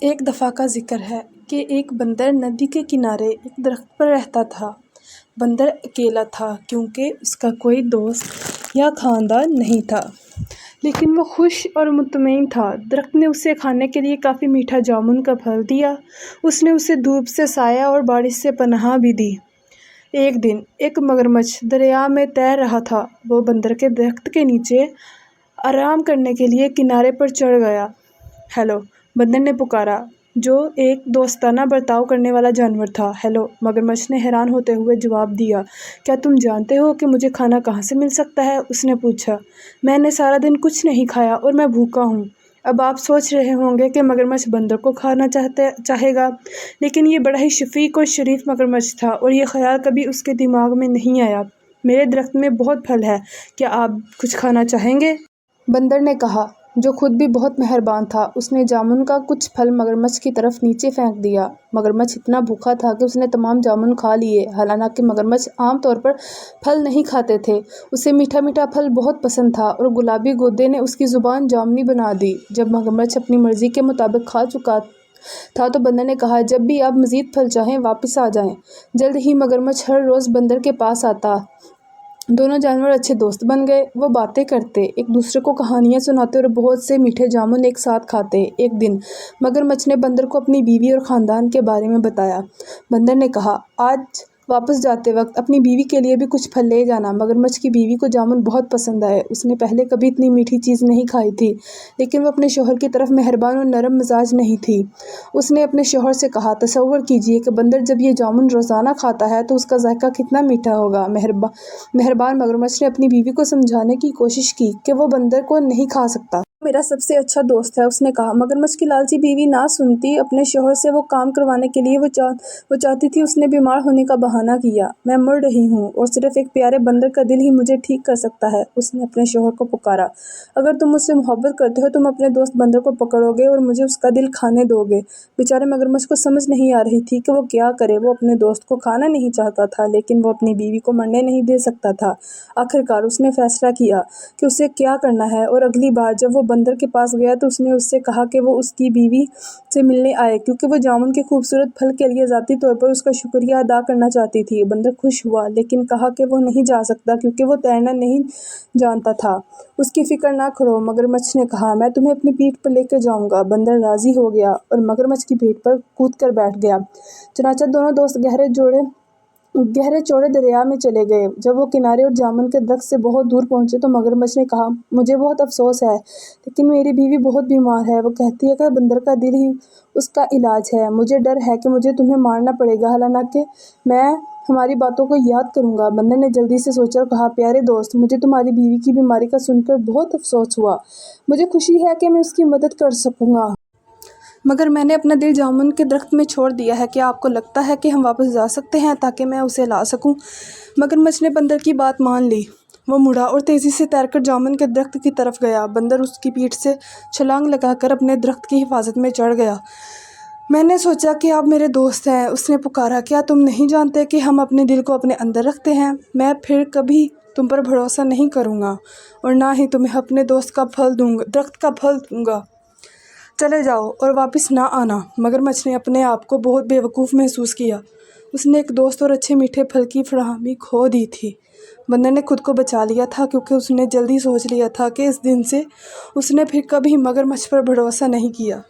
ایک دفعہ کا ذکر ہے کہ ایک بندر ندی کے کنارے ایک درخت پر رہتا تھا۔ بندر اکیلا تھا کیونکہ اس کا کوئی دوست یا خاندان نہیں تھا، لیکن وہ خوش اور مطمئن تھا۔ درخت نے اسے کھانے کے لیے کافی میٹھا جامن کا پھل دیا۔ اس نے اسے دھوپ سے سایہ اور بارش سے پناہ بھی دی۔ ایک دن ایک مگرمچھ دریا میں تیر رہا تھا۔ وہ بندر کے درخت کے نیچے آرام کرنے کے لیے کنارے پر چڑھ گیا۔ ہیلو، بندر نے پکارا، جو ایک دوستانہ برتاؤ کرنے والا جانور تھا۔ ہیلو، مگرمچھ نے حیران ہوتے ہوئے جواب دیا، کیا تم جانتے ہو کہ مجھے کھانا کہاں سے مل سکتا ہے؟ اس نے پوچھا، میں نے سارا دن کچھ نہیں کھایا اور میں بھوکا ہوں۔ اب آپ سوچ رہے ہوں گے کہ مگرمچھ بندر کو کھانا چاہے گا، لیکن یہ بڑا ہی شفیق اور شریف مگرمچھ تھا اور یہ خیال کبھی اس کے دماغ میں نہیں آیا۔ میرے درخت میں بہت پھل ہے، کیا آپ کچھ کھانا چاہیں گے؟ بندر نے کہا، جو خود بھی بہت مہربان تھا۔ اس نے جامن کا کچھ پھل مگرمچھ کی طرف نیچے پھینک دیا۔ مگرمچھ اتنا بھوکا تھا کہ اس نے تمام جامن کھا لیے۔ حالانکہ مگرمچھ عام طور پر پھل نہیں کھاتے تھے، اسے میٹھا میٹھا پھل بہت پسند تھا اور گلابی گودے نے اس کی زبان جامنی بنا دی۔ جب مگرمچھ اپنی مرضی کے مطابق کھا چکا تھا تو بندر نے کہا، جب بھی آپ مزید پھل چاہیں واپس آ جائیں۔ جلد ہی مگرمچھ ہر روز بندر کے پاس آتا۔ دونوں جانور اچھے دوست بن گئے۔ وہ باتیں کرتے، ایک دوسرے کو کہانیاں سناتے اور بہت سے میٹھے جامن ایک ساتھ کھاتے۔ ایک دن مگرمچھ نے بندر کو اپنی بیوی اور خاندان کے بارے میں بتایا۔ بندر نے کہا، آج واپس جاتے وقت اپنی بیوی کے لیے بھی کچھ پھل لے جانا۔ مگرمچھ کی بیوی کو جامن بہت پسند آئے۔ اس نے پہلے کبھی اتنی میٹھی چیز نہیں کھائی تھی، لیکن وہ اپنے شوہر کی طرح مہربان اور نرم مزاج نہیں تھی۔ اس نے اپنے شوہر سے کہا، تصور کیجیے کہ بندر جب یہ جامن روزانہ کھاتا ہے تو اس کا ذائقہ کتنا میٹھا ہوگا۔ مہربان مگرمچھ نے اپنی بیوی کو سمجھانے کی کوشش کی کہ وہ بندر کو نہیں کھا سکتا۔ میرا سب سے اچھا دوست ہے، اس نے کہا۔ مگرمچھ کی لالچی بیوی نہ سنتی۔ اپنے شوہر سے وہ کام کروانے کے لیے وہ چاہتی تھی۔ اس نے بیمار ہونے کا بہانہ کیا، میں مر رہی ہوں اور صرف ایک پیارے بندر کا دل ہی مجھے ٹھیک کر سکتا ہے۔ اس نے اپنے شوہر کو پکارا، اگر تم مجھ سے محبت کرتے ہو، تم اپنے دوست بندر کو پکڑو گے اور مجھے اس کا دل کھانے دو گے۔ بیچارے مگرمچھ کو سمجھ نہیں آ رہی تھی کہ وہ کیا کرے۔ وہ اپنے دوست کو کھانا نہیں چاہتا تھا، لیکن وہ اپنی بیوی کو مرنے نہیں دے سکتا تھا۔ آخرکار اس نے فیصلہ کیا کہ اسے کیا کرنا ہے، اور اگلی بار جب وہ بندر کے پاس گیا تو اس نے اس سے کہا کہ وہ اس کی بیوی سے ملنے آئے، کیونکہ وہ جامن کے خوبصورت پھل کے لیے ذاتی طور پر اس کا شکریہ ادا کرنا چاہتی تھی۔ بندر خوش ہوا، لیکن کہا کہ وہ نہیں جا سکتا کیونکہ وہ تیرنا نہیں جانتا تھا۔ اس کی فکر نہ کرو، مگرمچھ نے کہا، میں تمہیں اپنی پیٹھ پر لے کر جاؤں گا۔ بندر راضی ہو گیا اور مگرمچھ کی پیٹھ پر کود کر بیٹھ گیا۔ چنانچہ دونوں دوست گہرے چوڑے دریا میں چلے گئے۔ جب وہ کنارے اور جامن کے درخت سے بہت دور پہنچے تو مگرمچھ نے کہا، مجھے بہت افسوس ہے، لیکن میری بیوی بہت بیمار ہے۔ وہ کہتی ہے کہ بندر کا دل ہی اس کا علاج ہے۔ مجھے ڈر ہے کہ مجھے تمہیں مارنا پڑے گا، حالانکہ میں ہماری باتوں کو یاد کروں گا۔ بندر نے جلدی سے سوچا اور کہا، پیارے دوست، مجھے تمہاری بیوی کی بیماری کا سن کر بہت افسوس ہوا۔ مجھے خوشی ہے کہ میں اس کی مدد کر سکوں گا، مگر میں نے اپنا دل جامن کے درخت میں چھوڑ دیا ہے۔ کیا آپ کو لگتا ہے کہ ہم واپس جا سکتے ہیں تاکہ میں اسے لا سکوں؟ مگرمچھ نے بندر کی بات مان لی۔ وہ مڑا اور تیزی سے تیر کر جامن کے درخت کی طرف گیا۔ بندر اس کی پیٹھ سے چھلانگ لگا کر اپنے درخت کی حفاظت میں چڑھ گیا۔ میں نے سوچا کہ آپ میرے دوست ہیں، اس نے پکارا، کیا تم نہیں جانتے کہ ہم اپنے دل کو اپنے اندر رکھتے ہیں؟ میں پھر کبھی تم پر بھروسہ نہیں کروں گا اور نہ ہی تمہیں اپنے درخت کا پھل دوں گا۔ چلے جاؤ اور واپس نہ آنا۔ مگرمچھ نے اپنے آپ کو بہت بے وقوف محسوس کیا۔ اس نے ایک دوست اور اچھے میٹھے پھل کی فراہمی کھو دی تھی۔ بندر نے خود کو بچا لیا تھا کیونکہ اس نے جلدی سوچ لیا تھا کہ اس دن سے اس نے پھر کبھی مگرمچھ پر بھروسہ نہیں کیا۔